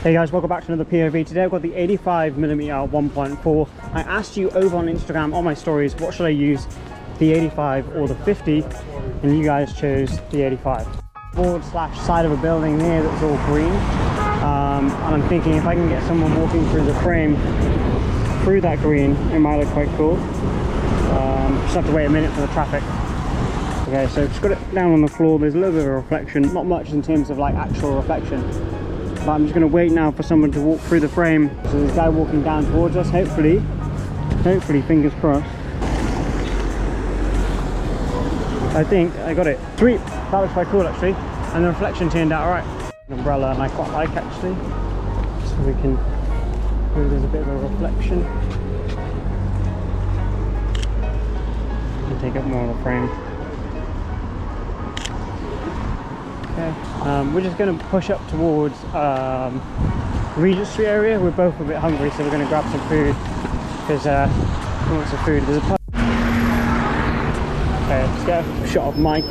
Hey guys, welcome back to another POV. Today I've got the 85mm 1.4. I asked you over on Instagram on my stories, what should I use, the 85 or the 50, and you guys chose the 85. Board slash side of a building there that's all green, and I'm thinking if I can get someone walking through the frame through that green, it might look quite cool. Just have to wait a minute for the traffic. Okay, so just got it down on the floor. There's a little bit of a reflection, not much in terms of like actual reflection. But I'm just going to wait now for someone to walk through the frame. So there's a guy walking down towards us, hopefully, fingers crossed. I think I got it. Sweet, that looks quite cool actually. And the reflection turned out alright. An umbrella I quite like actually. So we can, there's a bit of a reflection. And take up more of the frame. Okay. We're just going to push up towards Regent Street area. We're both a bit hungry, so we're going to grab some food because we want some food. There's a pub. Okay, let's get a shot of Mike.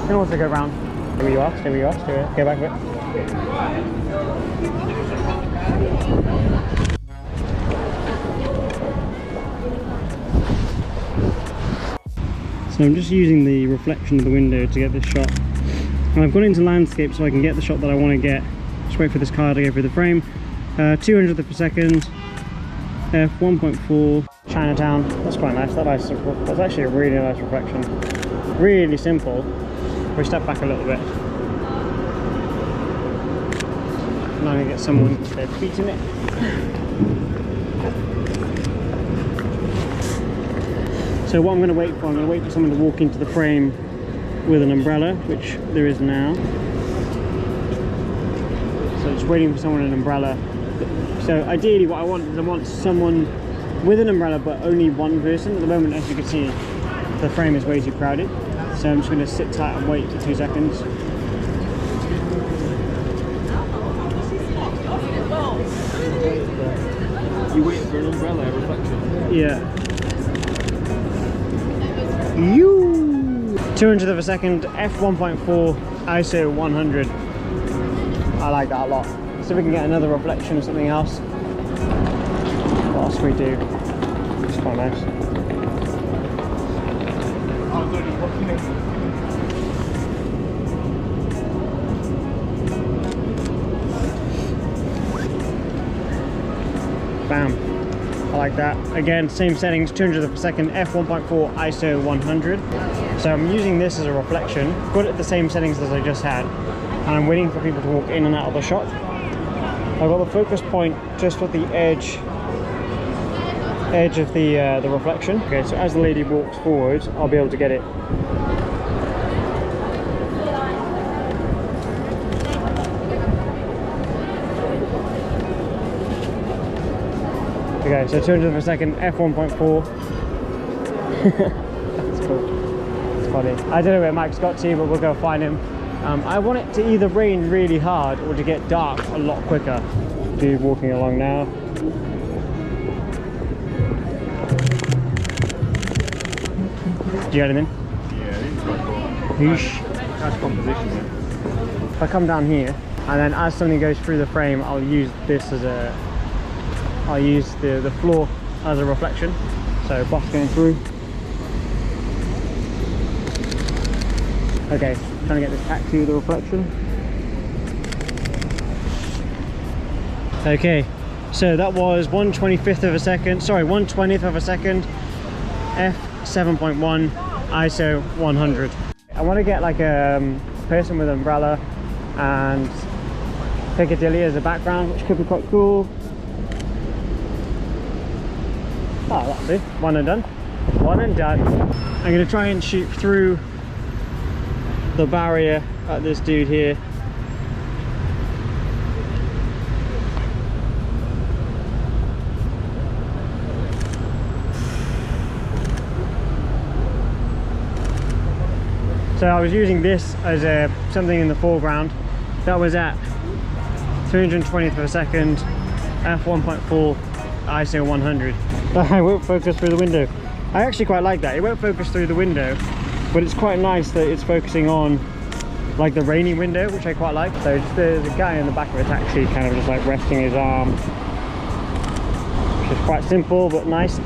Who wants to go round? Here you are, stay where you are, stay there. Go back a bit. So I'm just using the reflection of the window to get this shot. And I've gone into landscape so I can get the shot that I want to get. Just wait for this car to go through the frame. 200th of a second, f1.4, Chinatown. That's quite nice. That's actually a really nice reflection. Really simple. We step back a little bit. Now I'm going to get someone with their feet in it. So what I'm going to wait for, I'm going to wait for someone to walk into the frame with an umbrella, which there is now. So just waiting for someone with an umbrella. So ideally what I want is I want someone with an umbrella but only one person. At the moment, as you can see, the frame is way too crowded. So I'm just going to sit tight and wait for 2 seconds. You waiting for an umbrella reflection? Yeah. 200th of a second, f1.4, ISO 100. I like that a lot. So we can get another reflection of something else. What else we do? It's quite nice. Bam. I like that. Again, same settings, 200th of a second, f1.4, ISO 100. So I'm using this as a reflection, got it at the same settings as I just had, and I'm waiting for people to walk in and out of the shot. I've got the focus point just at the edge of the reflection. Okay, so as the lady walks forward, I'll be able to get it. Okay, so 200th of a second, f1.4. That's cool. It's funny. I don't know where Mike's got to, but we'll go find him. I want it to either rain really hard or to get dark a lot quicker. Dude walking along now. Do you get anything? Yeah, it's quite cool. Whoosh. Nice composition, man. If I come down here, and then as something goes through the frame, I'll use this as a... I'll use the floor as a reflection. So box going through. Okay, trying to get this taxi with the reflection. Okay, so that was 1/25th of a second, sorry, 1/20th of a second, f7.1, ISO 100. I want to get like a person with an umbrella and Piccadilly as a background, which could be quite cool. Oh, that's it. One and done. One and done. I'm going to try and shoot through the barrier at this dude here. So I was using this as something in the foreground. That was at 320th of a second, f1.4, ISO 100. I won't focus through the window. I actually quite like that. It won't focus through the window, but it's quite nice that it's focusing on like the rainy window, which I quite like. So just there's a guy in the back of a taxi kind of just like resting his arm, which is quite simple but nice.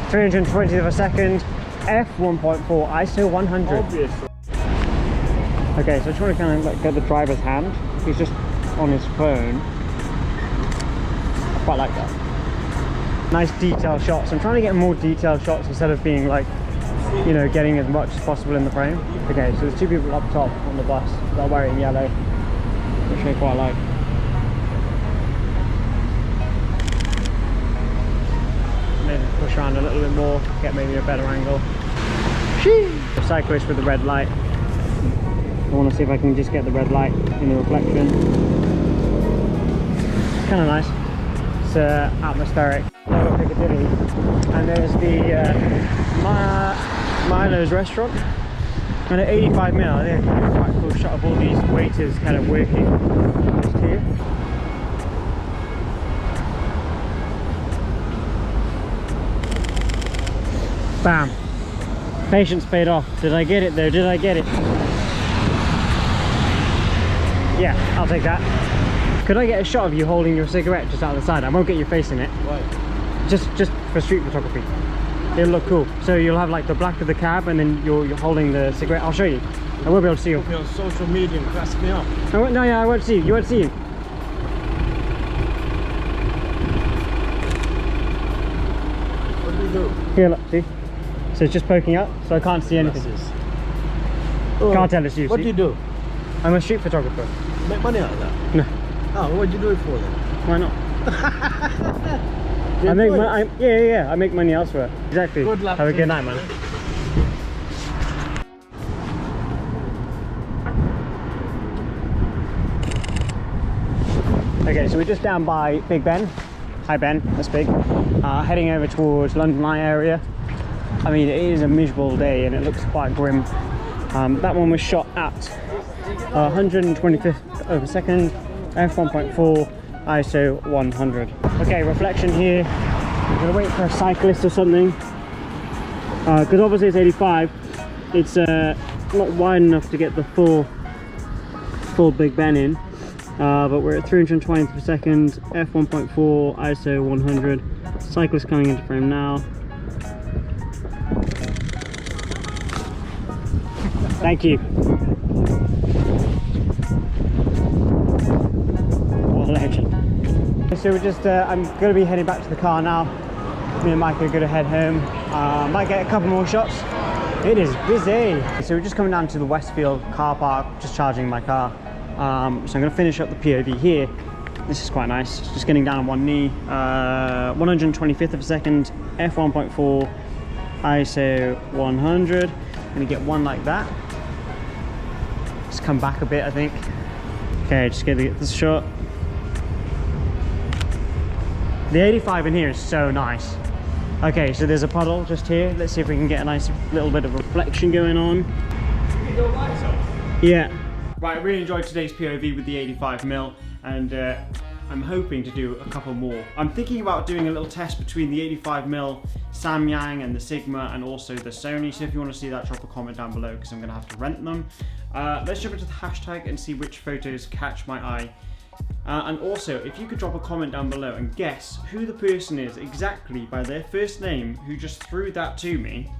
320th of a second, f1.4, ISO 100. Obviously. Okay, so I just want to kind of like get the driver's hand. He's just on his phone. I quite like that. Nice detailed shots. I'm trying to get more detailed shots instead of being like, you know, getting as much as possible in the frame. Okay, so there's two people up top on the bus that are wearing yellow, which I quite like. Maybe push around a little bit more, get maybe a better angle. The cyclist with the red light. I want to see if I can just get the red light in the reflection. It's kind of nice. It's atmospheric. Over Piccadilly, and there's the Milo's restaurant. And at 85mm, I think it's quite a cool shot of all these waiters kind of working just here. Bam! Patience paid off. Did I get it though? Did I get it? Yeah, I'll take that. Could I get a shot of you holding your cigarette just out the side? I won't get your face in it. Right. Just for street photography. It'll look cool. So you'll have like the black of the cab and then you're holding the cigarette. I'll show you. I won't be able to see you. Put me on social media and class me up. I won't, no, yeah, I won't see you. You won't see you. What do you do? Here, look, see? So it's just poking up, so I can't see anything. Oh, Can't tell it's you, what see? do you do? I'm a street photographer. Make money out of that? No. Oh, what'd you do it for then? Why not? I make money. Yeah. I make money elsewhere. Exactly. Good luck. Have a good night, man. Okay, so we're just down by Big Ben. Hi Ben, that's big. Heading over towards London Eye area. I mean, it is a miserable day and it looks quite grim. That one was shot at 125th of a second, f1.4, ISO 100. Okay, reflection here. I'm gonna wait for a cyclist or something. Because obviously it's 85. It's not wide enough to get the full Big Ben in. But we're at 320th per second, f1.4, ISO 100. Cyclist coming into frame now. Thank you. What a legend. So we're just, I'm going to be heading back to the car now. Me and Mike are going to head home. Might get a couple more shots. It is busy. So we're just coming down to the Westfield car park, just charging my car. So I'm going to finish up the POV here. This is quite nice. Just getting down on one knee. 125th of a second, f1.4, ISO 100. I'm going to get one like that. Just come back a bit, I think. Okay, just going to get this shot. The 85 in here is so nice. Okay, so there's a puddle just here. Let's see if we can get a nice little bit of reflection going on. Yeah. Right, I really enjoyed today's POV with the 85mm, and I'm hoping to do a couple more. I'm thinking about doing a little test between the 85mm Samyang and the Sigma, and also the Sony. So if you want to see that, drop a comment down below because I'm going to have to rent them. Let's jump into the hashtag and see which photos catch my eye. And also, if you could drop a comment down below and guess who the person is exactly by their first name who just threw that to me,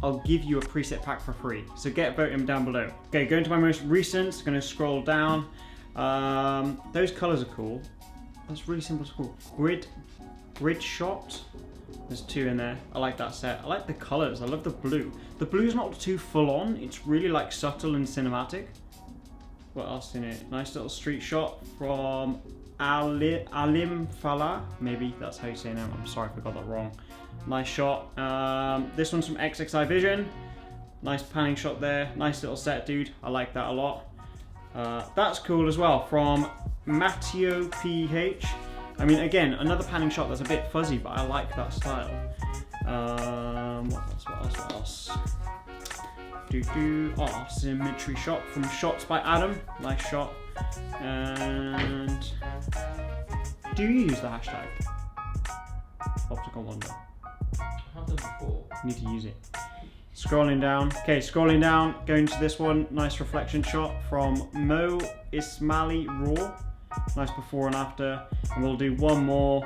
I'll give you a preset pack for free. So get voting down below. Okay, going to my most recent, gonna scroll down. Those colors are cool. That's really simple to call. Grid shot. There's two in there. I like that set. I like the colors. I love the blue. The blue's not too full on. It's really like subtle and cinematic. What else in it? Nice little street shot from Alim Falah. Maybe that's how you say it now. I'm sorry if I got that wrong. Nice shot. This one's from XXI Vision. Nice panning shot there. Nice little set, dude. I like that a lot. That's cool as well, from Matteo PH. I mean, again, another panning shot that's a bit fuzzy, but I like that style. What else? Oh, symmetry shot from Shots by Adam. Nice shot. And do you use the hashtag OpticalWander? Need to use it. Scrolling down. Okay, scrolling down, going to this one. Nice reflection shot from Mo Ismaili Raw. Nice before and after. And we'll do one more.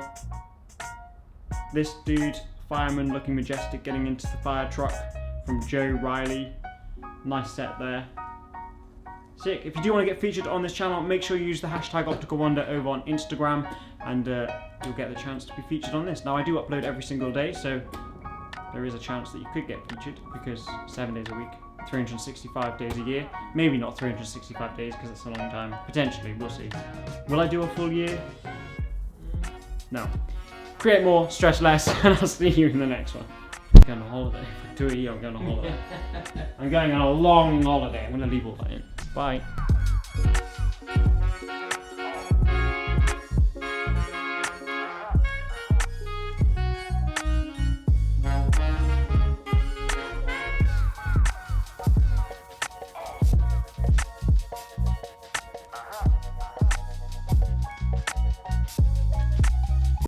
This dude, fireman looking majestic, getting into the fire truck from Joe Riley. Nice set there. Sick. If you do want to get featured on this channel, make sure you use the hashtag OpticalWander over on Instagram, and you'll get the chance to be featured on this. Now, I do upload every single day, so there is a chance that you could get featured, because 7 days a week, 365 days a year. Maybe not 365 days, because it's a long time. Potentially, we'll see. Will I do a full year? No. Create more, stress less, and I'll see you in the next one. I'm going on holiday. If I do a year, I'm going on holiday. I'm going on a long holiday. I'm going to leave all that in. Bye.